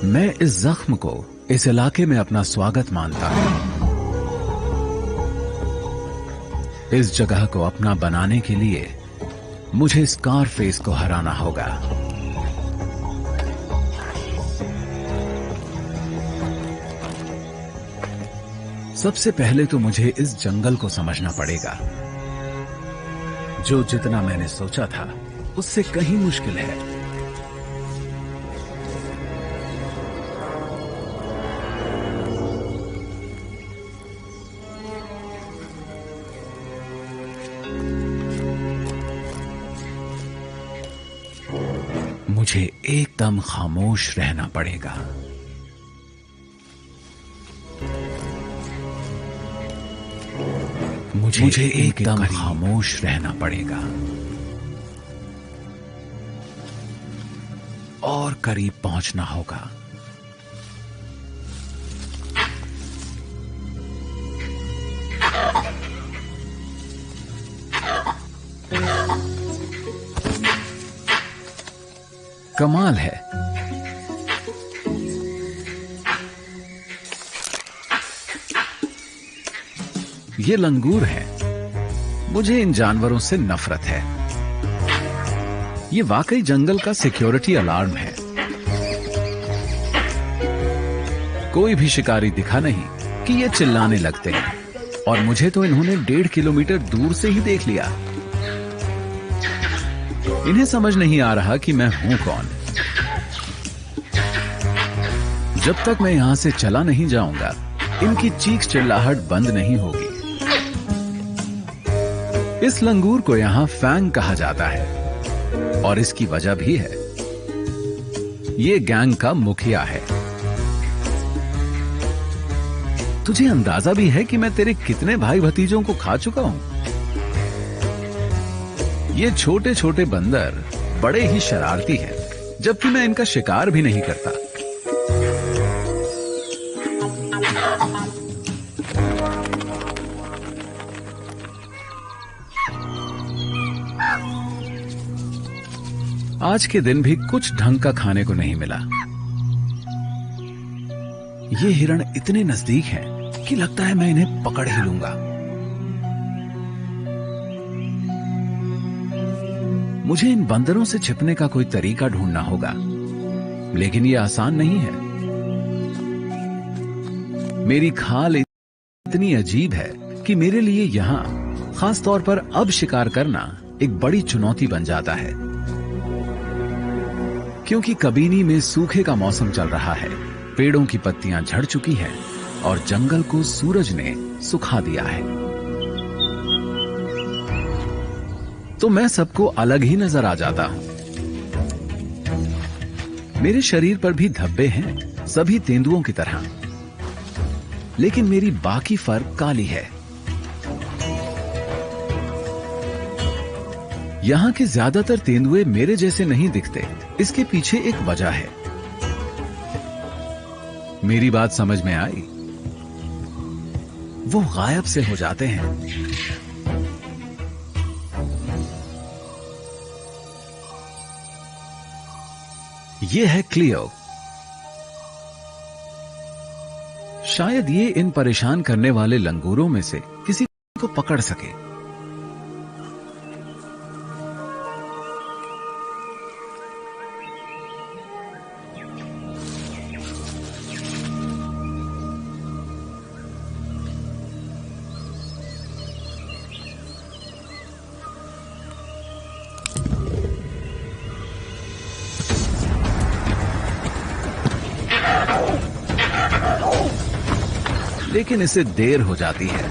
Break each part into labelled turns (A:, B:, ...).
A: मैं इस जख्म को इस इलाके में अपना स्वागत मानता हूं। इस जगह को अपना बनाने के लिए मुझे स्कारफेस को हराना होगा। सबसे पहले तो मुझे इस जंगल को समझना पड़ेगा, जो जितना मैंने सोचा था उससे कहीं मुश्किल है। मुझे एकदम खामोश रहना पड़ेगा। मुझे एकदम खामोश रहना पड़ेगा और करीब पहुंचना होगा। कमाल है, ये लंगूर है। मुझे इन जानवरों से नफरत है। ये वाकई जंगल का सिक्योरिटी अलार्म है। कोई भी शिकारी दिखा नहीं कि ये चिल्लाने लगते हैं, और मुझे तो इन्होंने 1.5 किलोमीटर दूर से ही देख लिया। इन्हें समझ नहीं आ रहा कि मैं हूं कौन। जब तक मैं यहां से चला नहीं जाऊंगा, इनकी चीख चिल्लाहट बंद नहीं होगी। इस लंगूर को यहां फैंग कहा जाता है, और इसकी वजह भी है। ये गैंग का मुखिया है। तुझे अंदाजा भी है कि मैं तेरे कितने भाई भतीजों को खा चुका हूं। ये छोटे छोटे बंदर बड़े ही शरारती हैं, जबकि मैं इनका शिकार भी नहीं करता। आज के दिन भी कुछ ढंग का खाने को नहीं मिला। ये हिरण इतने नजदीक हैं कि लगता है मैं इन्हें पकड़ ही लूंगा। मुझे इन बंदरों से छिपने का कोई तरीका ढूंढना होगा, लेकिन ये आसान नहीं है। मेरी खाल इतनी अजीब है कि मेरे लिए यहां खास तौर पर अब शिकार करना एक बड़ी चुनौती बन जाता है, क्योंकि कबीनी में सूखे का मौसम चल रहा है। पेड़ों की पत्तियां झड़ चुकी हैं और जंगल को सूरज ने सुखा दिया है। तो मैं सबको अलग ही नजर आ जाता हूं। मेरे शरीर पर भी धब्बे हैं, सभी तेंदुओं की तरह, लेकिन मेरी बाकी फर काली है। यहां के ज्यादातर तेंदुए मेरे जैसे नहीं दिखते। इसके पीछे एक वजह है। मेरी बात समझ में आई? वो गायब से हो जाते हैं। ये है क्लियो। शायद ये इन परेशान करने वाले लंगूरों में से किसी को पकड़ सके। लेकिन इसे देर हो जाती है।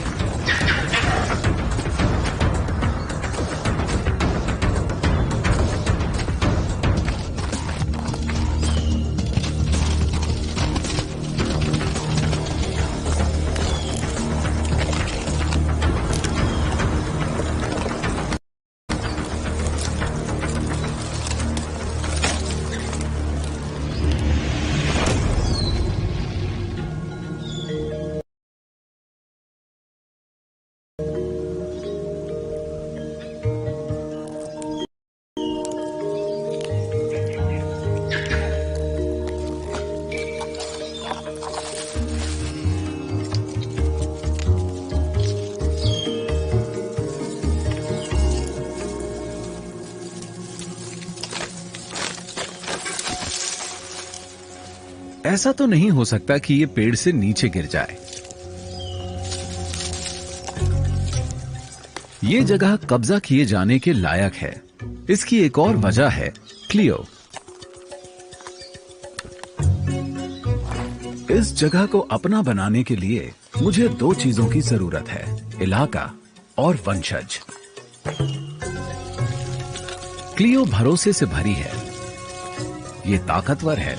A: ऐसा तो नहीं हो सकता कि ये पेड़ से नीचे गिर जाए। ये जगह कब्जा किए जाने के लायक है। इसकी एक और वजह है क्लियो। इस जगह को अपना बनाने के लिए मुझे दो चीजों की जरूरत है, इलाका और वंशज। क्लियो भरोसे से भरी है, ये ताकतवर है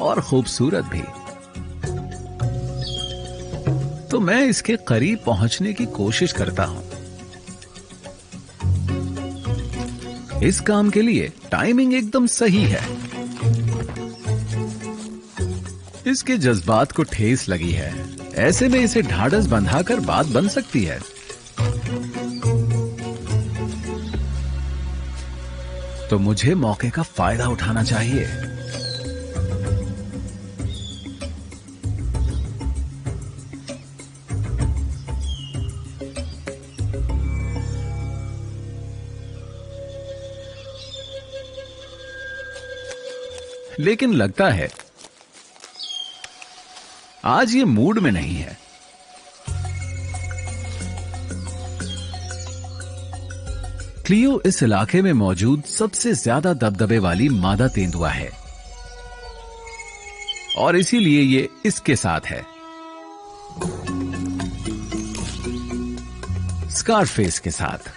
A: और खूबसूरत भी। तो मैं इसके करीब पहुंचने की कोशिश करता हूं। इस काम के लिए टाइमिंग एकदम सही है। इसके जज्बात को ठेस लगी है, ऐसे में इसे ढाढ़स बंधाकर बात बन सकती है। तो मुझे मौके का फायदा उठाना चाहिए। लेकिन लगता है आज ये मूड में नहीं है। क्लियो इस इलाके में मौजूद सबसे ज्यादा दबदबे वाली मादा तेंदुआ है और इसीलिए ये इसके साथ है, स्कारफेस के साथ।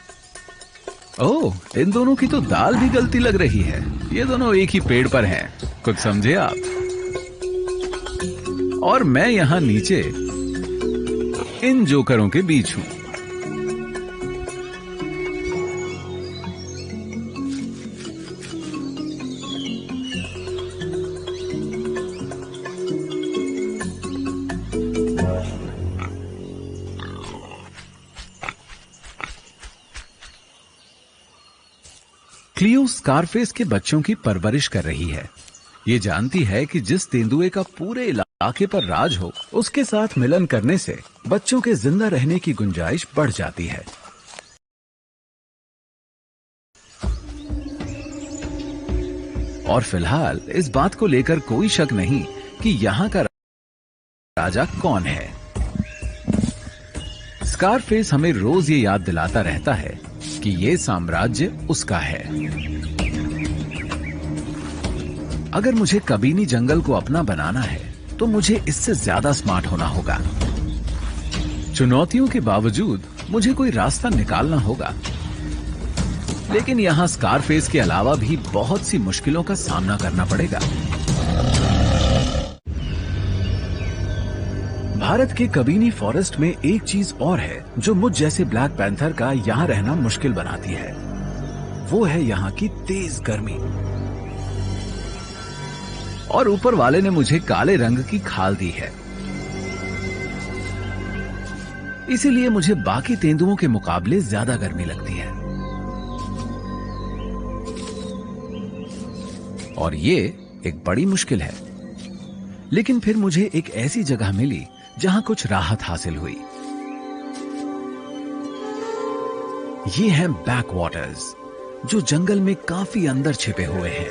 A: ओह, इन दोनों की तो दाल भी गलती लग रही है। ये दोनों एक ही पेड़ पर हैं, कुछ समझे आप? और मैं यहां नीचे इन जोकरों के बीच हूं। क्लियो स्कारफेस के बच्चों की परवरिश कर रही है। ये जानती है कि जिस तेंदुए का पूरे इलाके पर राज हो, उसके साथ मिलन करने से बच्चों के जिंदा रहने की गुंजाइश बढ़ जाती है। और फिलहाल इस बात को लेकर कोई शक नहीं कि यहाँ का राजा कौन है। स्कारफेस हमें रोज ये याद दिलाता रहता है कि ये साम्राज्य उसका है। अगर मुझे कबीनी जंगल को अपना बनाना है तो मुझे इससे ज्यादा स्मार्ट होना होगा। चुनौतियों के बावजूद मुझे कोई रास्ता निकालना होगा। लेकिन यहां स्कारफेस के अलावा भी बहुत सी मुश्किलों का सामना करना पड़ेगा। भारत के कबीनी फॉरेस्ट में एक चीज और है जो मुझ जैसे ब्लैक पैंथर का यहां रहना मुश्किल बनाती है। वो है यहां की तेज गर्मी। और ऊपर वाले ने मुझे काले रंग की खाल दी है, इसीलिए मुझे बाकी तेंदुओं के मुकाबले ज्यादा गर्मी लगती है। और ये एक बड़ी मुश्किल है। लेकिन फिर मुझे एक ऐसी जगह मिली जहां कुछ राहत हासिल हुई। ये हैं बैक वाटर्स, जो जंगल में काफी अंदर छिपे हुए हैं।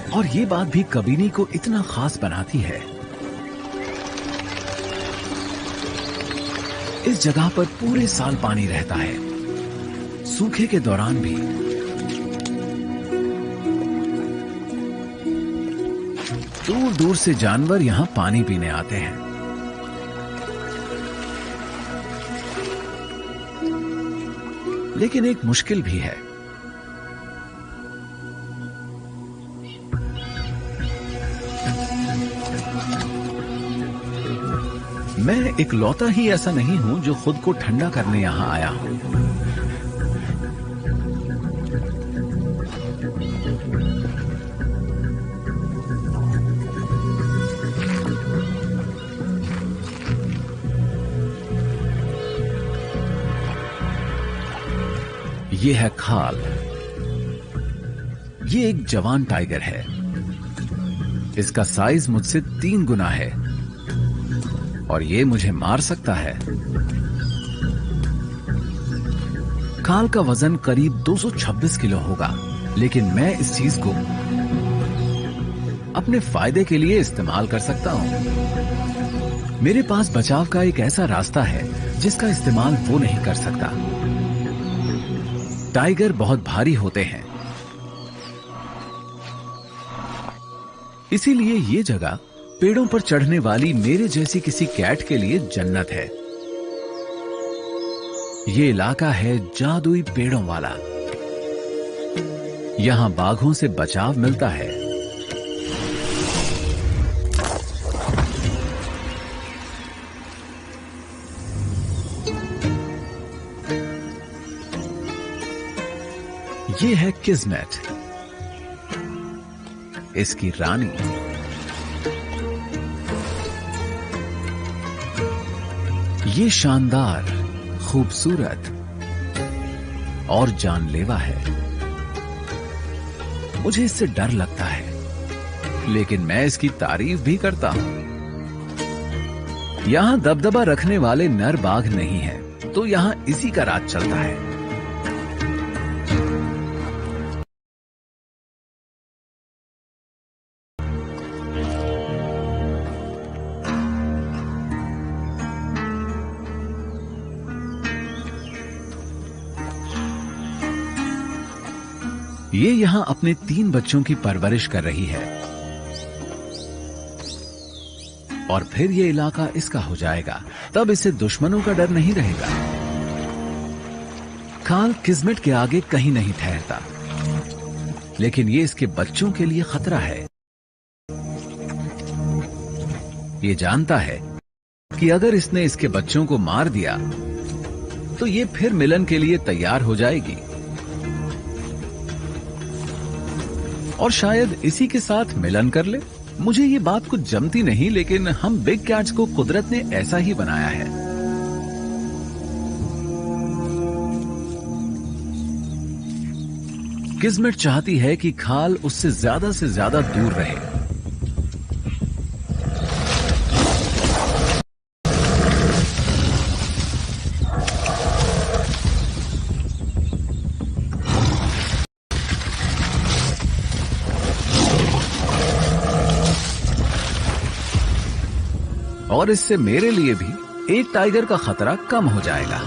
A: और ये बात भी कबीनी को इतना खास बनाती है। इस जगह पर पूरे साल पानी रहता है, सूखे के दौरान भी। दूर दूर से जानवर यहां पानी पीने आते हैं। लेकिन एक मुश्किल भी है। मैं इकलौता ही ऐसा नहीं हूं जो खुद को ठंडा करने यहां आया हूं। ये है खाल। ये एक जवान टाइगर है। इसका साइज मुझसे 3 गुना है और ये मुझे मार सकता है। खाल का वजन करीब 226 किलो होगा, लेकिन मैं इस चीज को अपने फायदे के लिए इस्तेमाल कर सकता हूं। मेरे पास बचाव का एक ऐसा रास्ता है जिसका इस्तेमाल वो नहीं कर सकता। टाइगर बहुत भारी होते हैं, इसीलिए ये जगह पेड़ों पर चढ़ने वाली मेरे जैसी किसी कैट के लिए जन्नत है। ये इलाका है जादुई पेड़ों वाला। यहां बाघों से बचाव मिलता है। ये है किस्मत, इसकी रानी। ये शानदार, खूबसूरत और जानलेवा है। मुझे इससे डर लगता है, लेकिन मैं इसकी तारीफ भी करता हूं। यहां दबदबा रखने वाले नर बाघ नहीं है, तो यहां इसी का राज चलता है। ये यहां अपने 3 बच्चों की परवरिश कर रही है और फिर ये इलाका इसका हो जाएगा। तब इसे दुश्मनों का डर नहीं रहेगा। काल किस्मत के आगे कहीं नहीं ठहरता, लेकिन ये इसके बच्चों के लिए खतरा है। ये जानता है कि अगर इसने इसके बच्चों को मार दिया तो ये फिर मिलन के लिए तैयार हो जाएगी और शायद इसी के साथ मिलन कर ले। मुझे ये बात कुछ जमती नहीं, लेकिन हम बिग कैट्स को कुदरत ने ऐसा ही बनाया है। किस्मत चाहती है कि खाल उससे ज्यादा से ज्यादा दूर रहे। और इससे मेरे लिए भी एक टाइगर का खतरा कम हो जाएगा।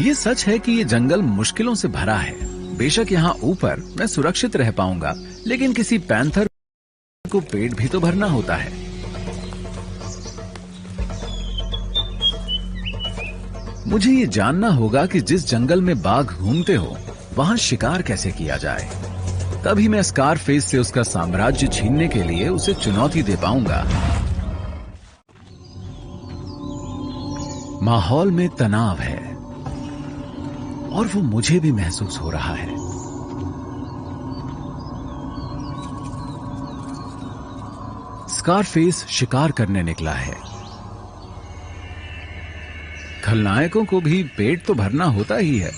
A: ये सच है कि ये जंगल मुश्किलों से भरा है। बेशक यहाँ ऊपर मैं सुरक्षित रह पाऊंगा, लेकिन किसी पैंथर को पेट भी तो भरना होता है। मुझे ये जानना होगा कि जिस जंगल में बाघ घूमते हो वहां शिकार कैसे किया जाए। तभी मैं स्कारफेस से उसका साम्राज्य छीनने के लिए उसे चुनौती दे पाऊंगा। माहौल में तनाव है और वो मुझे भी महसूस हो रहा है। स्कारफेस शिकार करने निकला है। खलनायकों को भी पेट तो भरना होता ही है।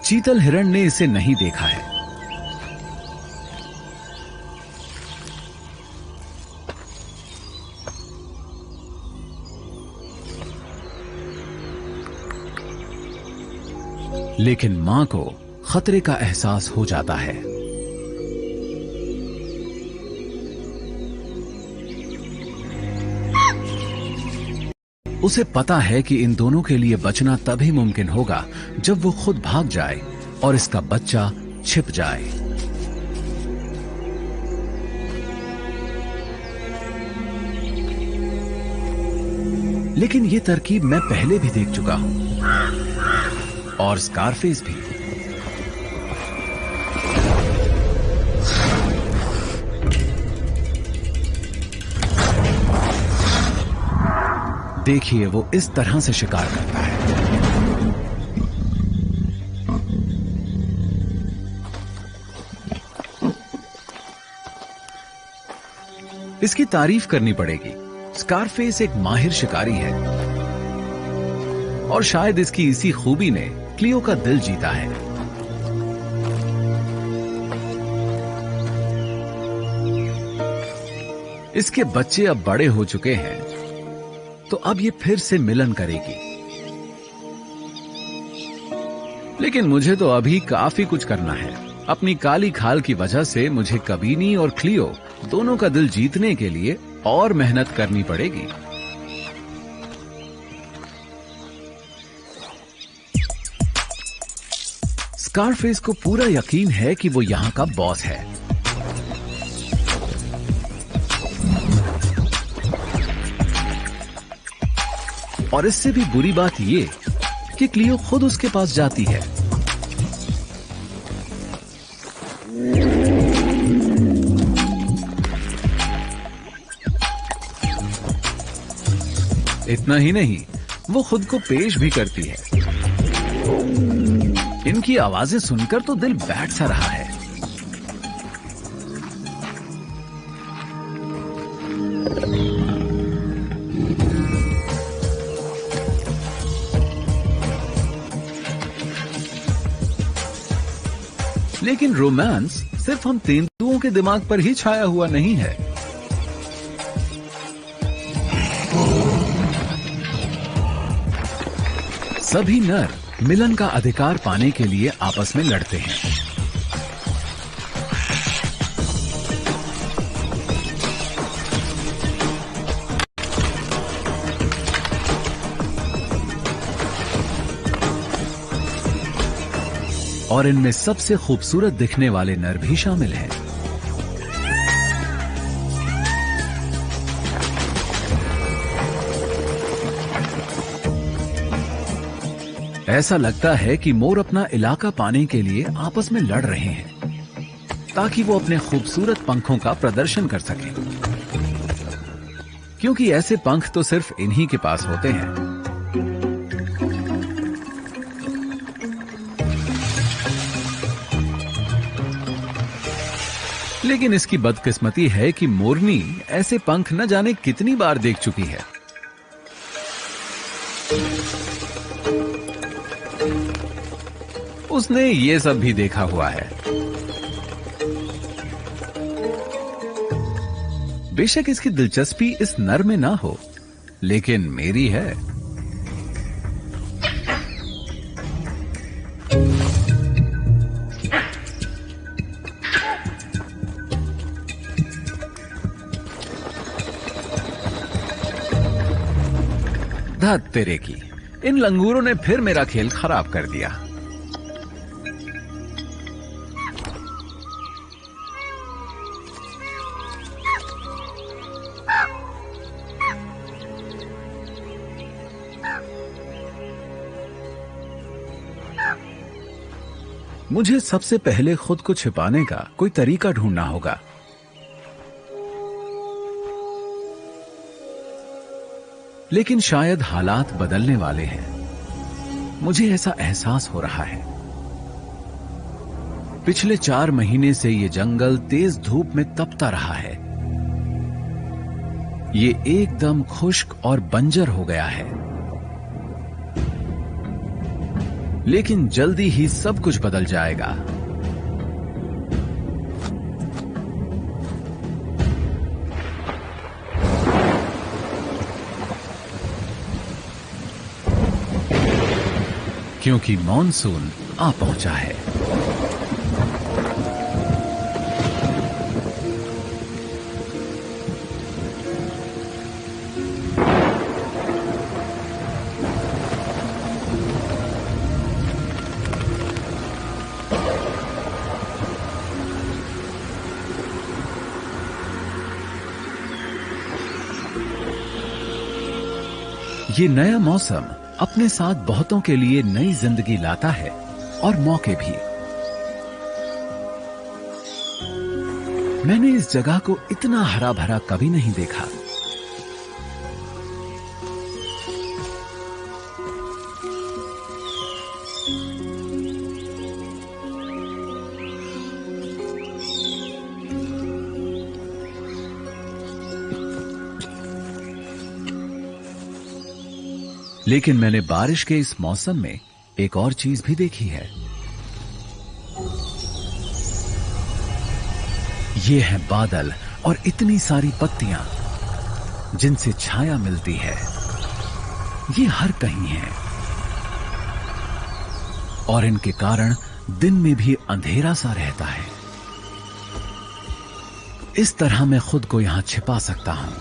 A: चीतल हिरण ने इसे नहीं देखा है। लेकिन मां को खतरे का एहसास हो जाता है। उसे पता है कि इन दोनों के लिए बचना तभी मुमकिन होगा जब वो खुद भाग जाए और इसका बच्चा छिप जाए। लेकिन ये तरकीब मैं पहले भी देख चुका हूं, और स्कारफेस भी। देखिए वो इस तरह से शिकार करता है। इसकी तारीफ करनी पड़ेगी। स्कारफेस एक माहिर शिकारी है और शायद इसकी इसी खूबी ने क्लियो का दिल जीता है। इसके बच्चे अब बड़े हो चुके हैं, तो अब ये फिर से मिलन करेगी। लेकिन मुझे तो अभी काफी कुछ करना है। अपनी काली खाल की वजह से मुझे कबीनी और क्लियो दोनों का दिल जीतने के लिए और मेहनत करनी पड़ेगी। स्कारफेस को पूरा यकीन है कि वो यहां का बॉस है। और इससे भी बुरी बात ये कि क्लियो खुद उसके पास जाती है। इतना ही नहीं, वो खुद को पेश भी करती है। इनकी आवाजें सुनकर तो दिल बैठ सा रहा है। लेकिन रोमांस सिर्फ हम तेंदुओं के दिमाग पर ही छाया हुआ नहीं है। सभी नर मिलन का अधिकार पाने के लिए आपस में लड़ते हैं। और इनमें सबसे खूबसूरत दिखने वाले नर भी शामिल हैं। ऐसा लगता है कि मोर अपना इलाका पाने के लिए आपस में लड़ रहे हैं, ताकि वो अपने खूबसूरत पंखों का प्रदर्शन कर सकें। क्योंकि ऐसे पंख तो सिर्फ इन्हीं के पास होते हैं। लेकिन इसकी बदकिस्मती है कि मोरनी ऐसे पंख न जाने कितनी बार देख चुकी है। उसने ये सब भी देखा हुआ है। बेशक इसकी दिलचस्पी इस नर में ना हो, लेकिन मेरी है। धत तेरे की, इन लंगूरों ने फिर मेरा खेल खराब कर दिया। मुझे सबसे पहले खुद को छिपाने का कोई तरीका ढूंढना होगा। लेकिन शायद हालात बदलने वाले हैं। मुझे ऐसा एहसास हो रहा है। पिछले 4 महीने से ये जंगल तेज धूप में तपता रहा है। ये एकदम खुश्क और बंजर हो गया है। लेकिन जल्दी ही सब कुछ बदल जाएगा। क्योंकि मॉनसून आ पहुंचा है। ये नया मौसम अपने साथ बहुतों के लिए नई जिंदगी लाता है और मौके भी। मैंने इस जगह को इतना हरा भरा कभी नहीं देखा। लेकिन मैंने बारिश के इस मौसम में एक और चीज भी देखी है। ये है बादल और इतनी सारी पत्तियां जिनसे छाया मिलती है। ये हर कहीं है और इनके कारण दिन में भी अंधेरा सा रहता है। इस तरह मैं खुद को यहां छिपा सकता हूं।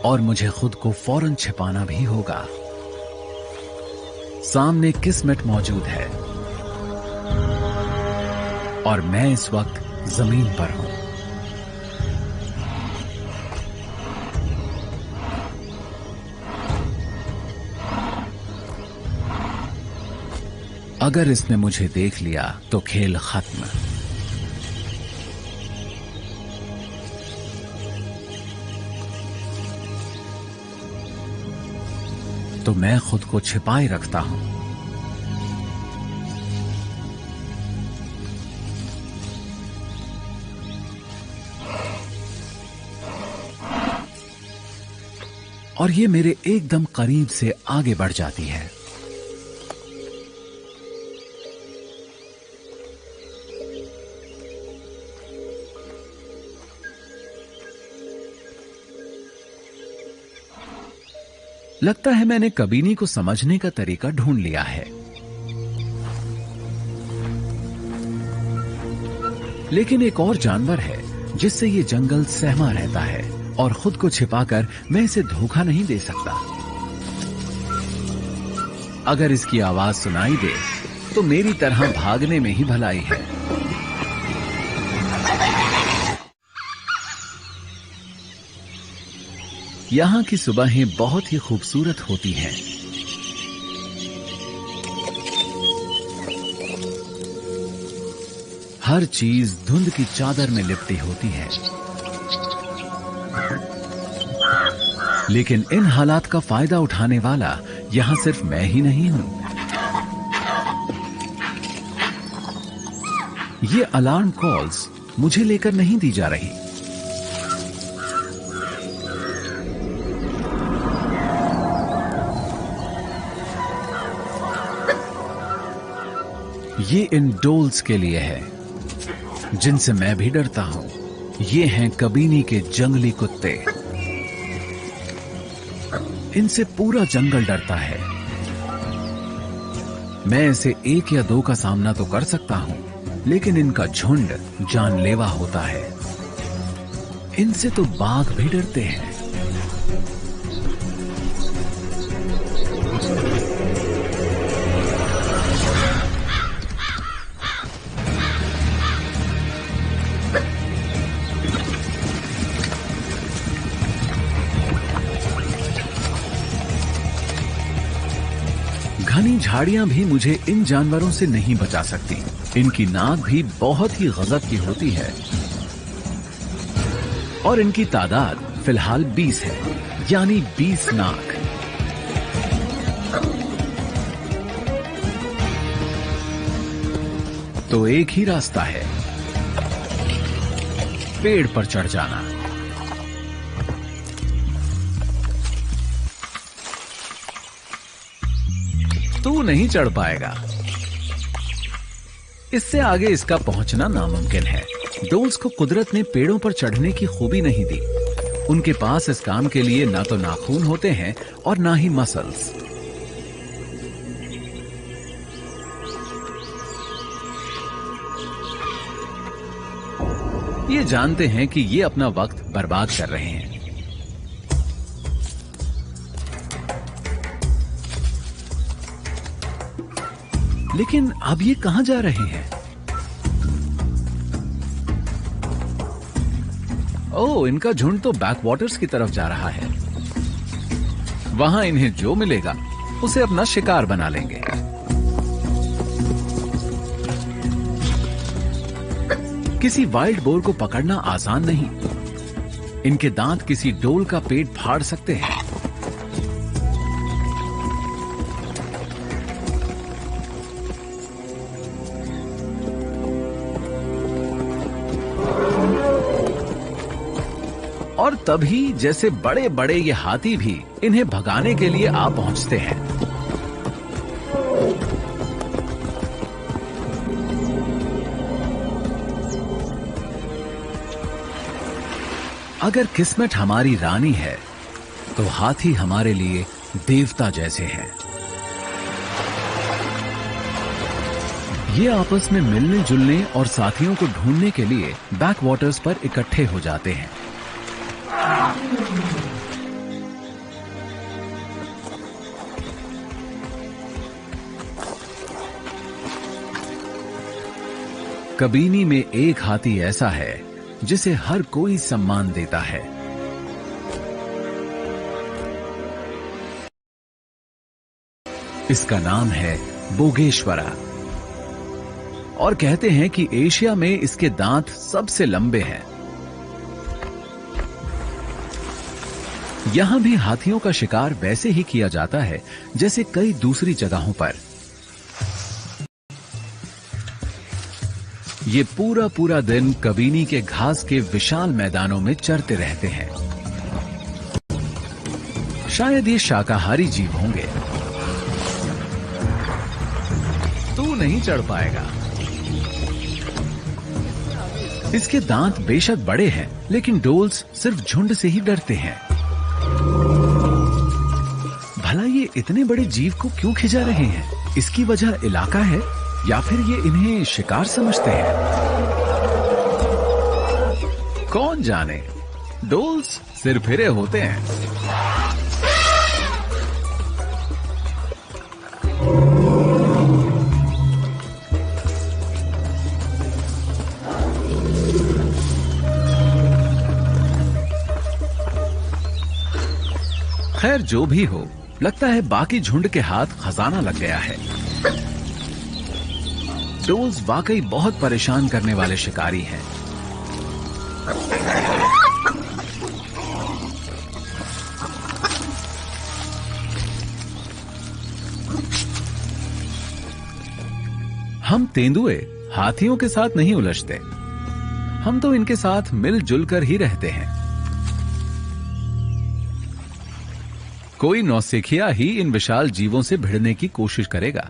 A: और मुझे खुद को फौरन छिपाना भी होगा। सामने किस्मत मौजूद है और मैं इस वक्त जमीन पर हूं। अगर इसने मुझे देख लिया तो खेल खत्म। तो मैं खुद को छिपाए रखता हूं। और ये मेरे एकदम करीब से आगे बढ़ जाती है। लगता है मैंने कबीनी को समझने का तरीका ढूंढ लिया है। लेकिन एक और जानवर है जिससे ये जंगल सहमा रहता है और खुद को छिपाकर मैं इसे धोखा नहीं दे सकता। अगर इसकी आवाज सुनाई दे तो मेरी तरह भागने में ही भलाई है। यहां की सुबहें बहुत ही खूबसूरत होती हैं। हर चीज धुंध की चादर में लिपटी होती है। लेकिन इन हालात का फायदा उठाने वाला यहां सिर्फ मैं ही नहीं हूं। ये अलार्म कॉल्स मुझे लेकर नहीं दी जा रही। ये इन डोल्स के लिए है जिनसे मैं भी डरता हूं। ये हैं कबीनी के जंगली कुत्ते। इनसे पूरा जंगल डरता है। मैं ऐसे एक या दो का सामना तो कर सकता हूं, लेकिन इनका झुंड जानलेवा होता है। इनसे तो बाघ भी डरते हैं। घनी झाड़ियां भी मुझे इन जानवरों से नहीं बचा सकती। इनकी नाक भी बहुत ही गजब की होती है और इनकी तादाद फिलहाल 20 है, यानी 20 नाक। तो एक ही रास्ता है, पेड़ पर चढ़ जाना। तू नहीं चढ़ पाएगा। इससे आगे इसका पहुंचना नामुमकिन है। डोल्स को कुदरत ने पेड़ों पर चढ़ने की खूबी नहीं दी। उनके पास इस काम के लिए ना तो नाखून होते हैं और ना ही मसल्स। ये जानते हैं कि ये अपना वक्त बर्बाद कर रहे हैं। लेकिन अब ये कहां जा रहे हैं? ओह, इनका झुंड तो बैकवाटर्स की तरफ जा रहा है। वहां इन्हें जो मिलेगा उसे अपना शिकार बना लेंगे। किसी वाइल्ड बोर को पकड़ना आसान नहीं। इनके दांत किसी डोल का पेट फाड़ सकते हैं। और तभी जैसे बड़े बड़े ये हाथी भी इन्हें भगाने के लिए आ पहुंचते हैं। अगर किस्मत हमारी रानी है तो हाथी हमारे लिए देवता जैसे हैं। ये आपस में मिलने जुलने और साथियों को ढूंढने के लिए बैक वाटर्स पर इकट्ठे हो जाते हैं। कबीनी में एक हाथी ऐसा है जिसे हर कोई सम्मान देता है। इसका नाम है बोगेश्वरा और कहते हैं कि एशिया में इसके दांत सबसे लंबे हैं। यहां भी हाथियों का शिकार वैसे ही किया जाता है जैसे कई दूसरी जगहों पर। ये पूरा पूरा दिन कबीनी के घास के विशाल मैदानों में चरते रहते हैं। शायद ये शाकाहारी जीव होंगे। तू नहीं चढ़ पाएगा। इसके दांत बेशक बड़े हैं, लेकिन डोल्स सिर्फ झुंड से ही डरते हैं। भला ये इतने बड़े जीव को क्यों खिंचा रहे हैं? इसकी वजह इलाका है या फिर ये इन्हें शिकार समझते हैं? कौन जाने। डोल्स सिरफिरे होते हैं। खैर जो भी हो, लगता है बाकी झुंड के हाथ खजाना लग गया है। डोल्स वाकई बहुत परेशान करने वाले शिकारी हैं। हम तेंदुए हाथियों के साथ नहीं उलझते। हम तो इनके साथ मिलजुल कर ही रहते हैं। कोई नौसिखिया ही इन विशाल जीवों से भिड़ने की कोशिश करेगा।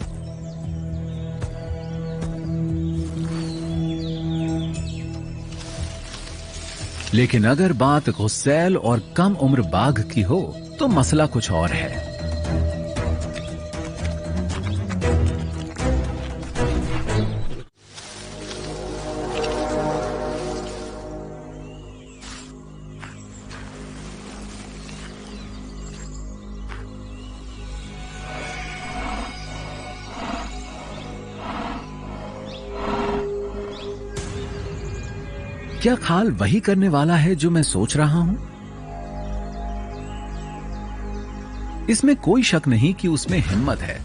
A: लेकिन अगर बात गुस्सैल और कम उम्र बाघ की हो तो मसला कुछ और है। क्या खाल वही करने वाला है जो मैं सोच रहा हूं? इसमें कोई शक नहीं कि उसमें हिम्मत है।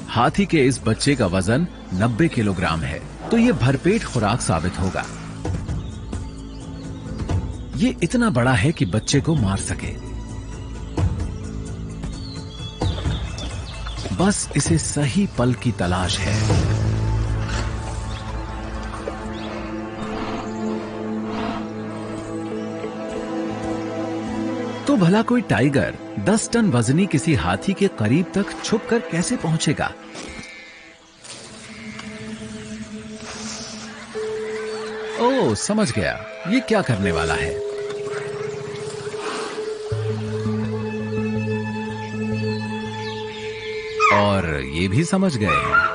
A: हाथी के इस बच्चे का वजन 90 किलोग्राम है, तो यह भरपेट खुराक साबित होगा। ये इतना बड़ा है कि बच्चे को मार सके। बस इसे सही पल की तलाश है। तो भला कोई टाइगर 10 टन वजनी किसी हाथी के करीब तक छुपकर कैसे पहुंचेगा? ओह, समझ गया ये क्या करने वाला है। और ये भी समझ गए हैं।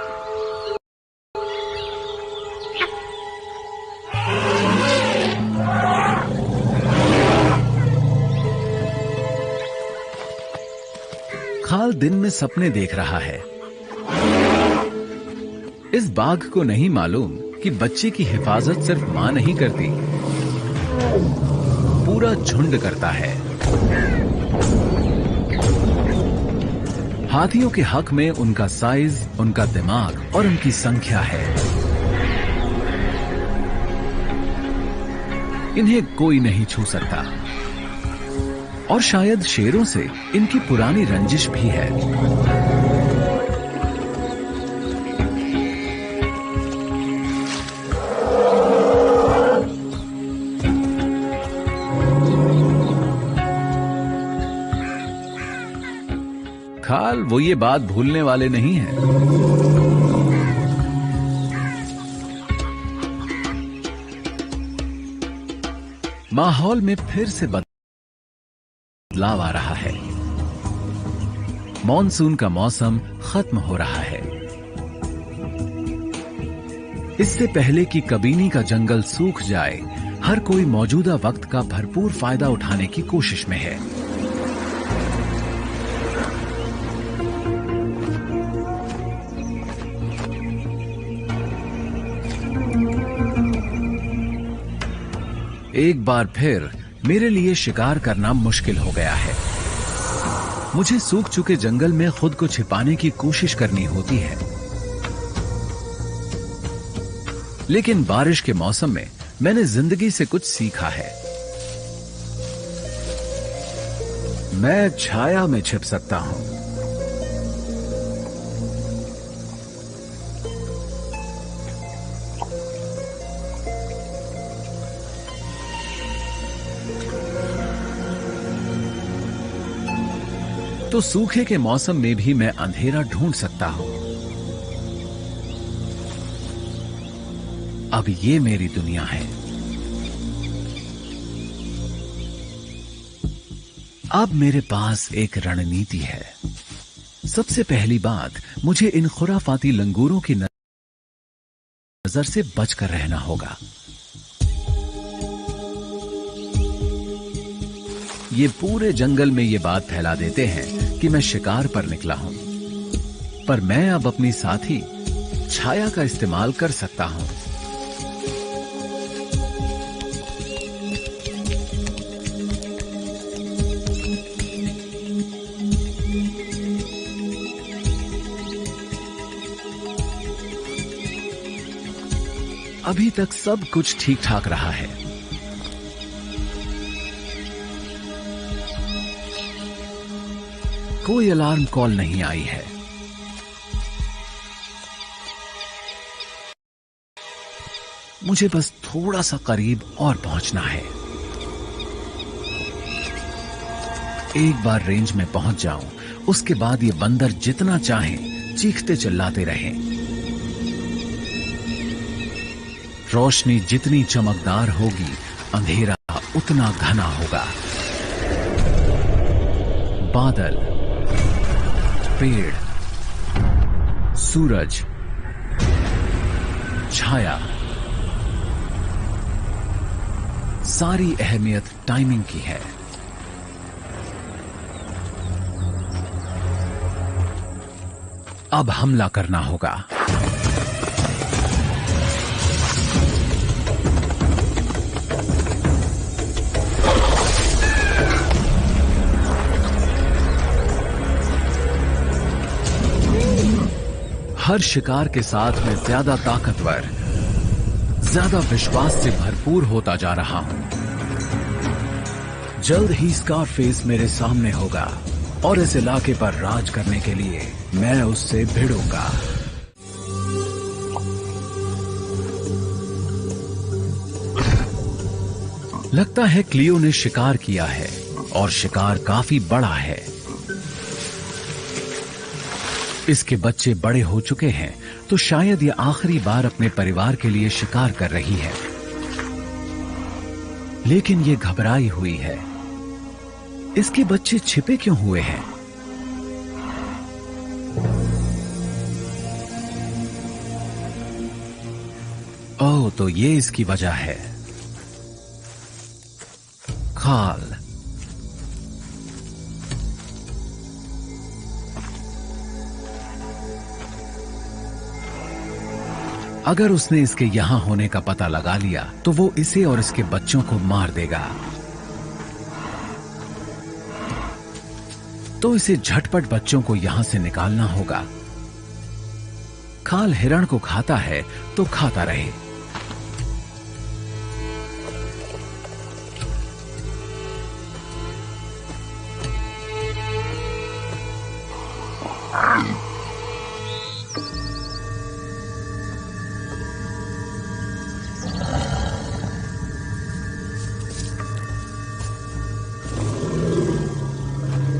A: खाल दिन में सपने देख रहा है। इस बाघ को नहीं मालूम कि बच्चे की हिफाजत सिर्फ मां नहीं करती, पूरा झुंड करता है। हाथियों के हक में उनका साइज, उनका दिमाग और उनकी संख्या है। इन्हें कोई नहीं छू सकता। और शायद शेरों से इनकी पुरानी रंजिश भी है। फिलहाल वो ये बात भूलने वाले नहीं हैं। माहौल में फिर से बदलाव आ रहा है। मॉनसून का मौसम खत्म हो रहा है। इससे पहले कि कबीनी का जंगल सूख जाए, हर कोई मौजूदा वक्त का भरपूर फायदा उठाने की कोशिश में है। एक बार फिर मेरे लिए शिकार करना मुश्किल हो गया है। मुझे सूख चुके जंगल में खुद को छिपाने की कोशिश करनी होती है। लेकिन बारिश के मौसम में मैंने जिंदगी से कुछ सीखा है। मैं छाया में छिप सकता हूं। तो सूखे के मौसम में भी मैं अंधेरा ढूंढ सकता हूं। अब ये मेरी दुनिया है। अब मेरे पास एक रणनीति है। सबसे पहली बात, मुझे इन खुराफाती लंगूरों की नजर से बचकर रहना होगा। ये पूरे जंगल में ये बात फैला देते हैं कि मैं शिकार पर निकला हूं, पर मैं अब अपनी साथी छाया का इस्तेमाल कर सकता हूं। अभी तक सब कुछ ठीक ठाक रहा है। कोई अलार्म कॉल नहीं आई है। मुझे बस थोड़ा सा करीब और पहुंचना है। एक बार रेंज में पहुंच जाऊं, उसके बाद ये बंदर जितना चाहें चीखते चिल्लाते रहें। रोशनी जितनी चमकदार होगी, अंधेरा उतना घना होगा। बादल, पेड़, सूरज, छाया, सारी अहमियत टाइमिंग की है। अब हमला करना होगा। हर शिकार के साथ मैं ज्यादा ताकतवर, ज्यादा विश्वास से भरपूर होता जा रहा हूं। जल्द ही स्कारफेस मेरे सामने होगा और इस इलाके पर राज करने के लिए मैं उससे भिड़ूंगा। लगता है क्लियो ने शिकार किया है और शिकार काफी बड़ा है। इसके बच्चे बड़े हो चुके हैं, तो शायद ये आखिरी बार अपने परिवार के लिए शिकार कर रही है। लेकिन ये घबराई हुई है। इसके बच्चे छिपे क्यों हुए हैं? ओह, तो ये इसकी वजह है। खाल। अगर उसने इसके यहां होने का पता लगा लिया तो वो इसे और इसके बच्चों को मार देगा। तो इसे झटपट बच्चों को यहां से निकालना होगा। खाल हिरण को खाता है तो खाता रहे।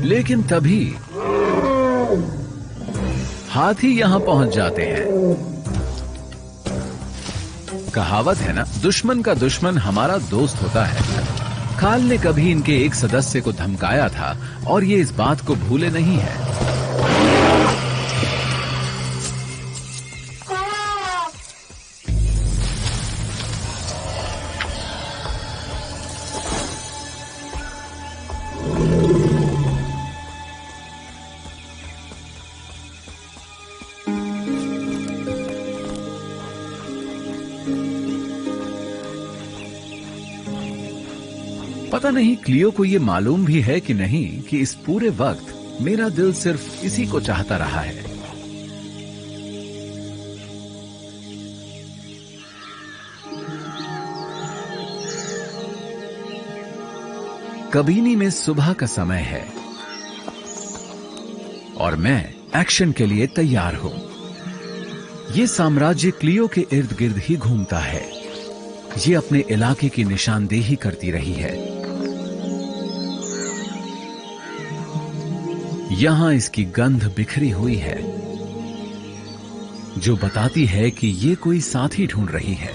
A: लेकिन तभी हाथी यहां पहुंच जाते हैं। कहावत है ना, दुश्मन का दुश्मन हमारा दोस्त होता है। खाल ने कभी इनके एक सदस्य को धमकाया था और ये इस बात को भूले नहीं है। पता नहीं क्लियो को ये मालूम भी है कि नहीं कि इस पूरे वक्त मेरा दिल सिर्फ इसी को चाहता रहा है। कबीनी में सुबह का समय है और मैं एक्शन के लिए तैयार हूं। ये साम्राज्य क्लियो के इर्द गिर्द ही घूमता है। ये अपने इलाके की निशानदेही करती रही है। यहां इसकी गंध बिखरी हुई है जो बताती है कि ये कोई साथी ढूंढ रही है।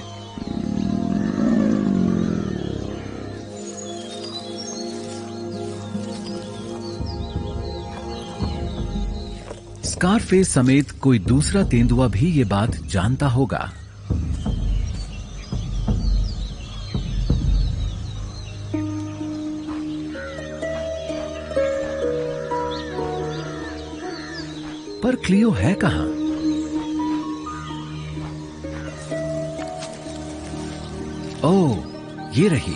A: स्कारफेस समेत कोई दूसरा तेंदुआ भी ये बात जानता होगा। पर क्लियो है कहां? ओह, ये रही।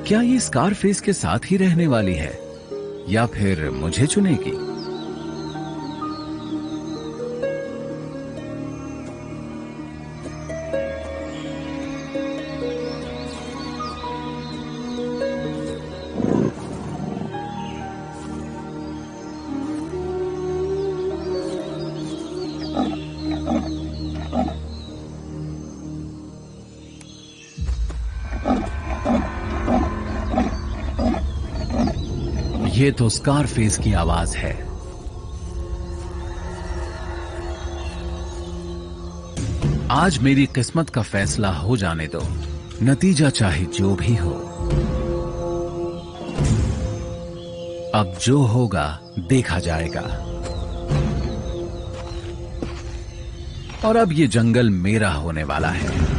A: क्या ये स्कारफेस के साथ ही रहने वाली है या फिर मुझे चुनेगी? ये तो स्कारफेस की आवाज है। आज मेरी किस्मत का फैसला हो जाने दो, नतीजा चाहे जो भी हो। अब जो होगा देखा जाएगा। और अब ये जंगल मेरा होने वाला है।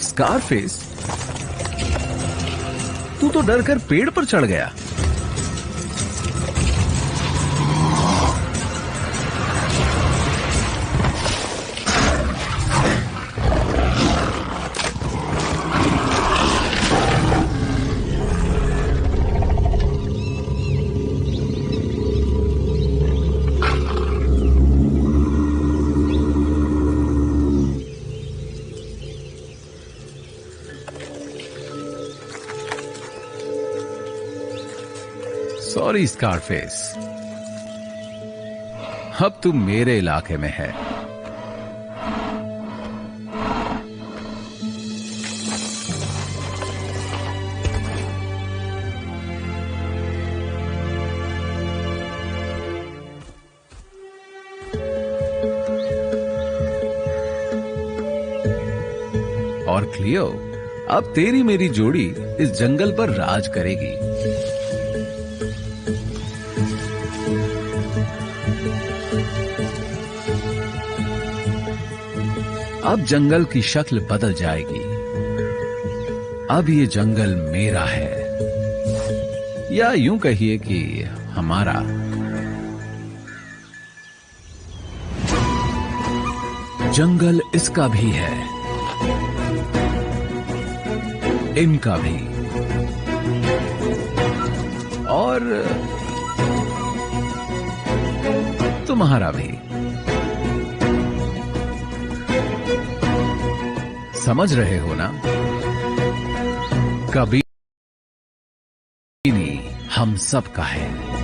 A: स्कारफेस, तू तो डर कर पेड़ पर चढ़ गया। सॉरी स्कारफेस, अब तू मेरे इलाके में है। और क्लियो, अब तेरी मेरी जोड़ी इस जंगल पर राज करेगी। अब जंगल की शक्ल बदल जाएगी। अब ये जंगल मेरा है, या यूं कहिए कि हमारा। जंगल इसका भी है, इनका भी, और तुम्हारा भी। समझ रहे हो ना? कभी नहीं, हम सब का है।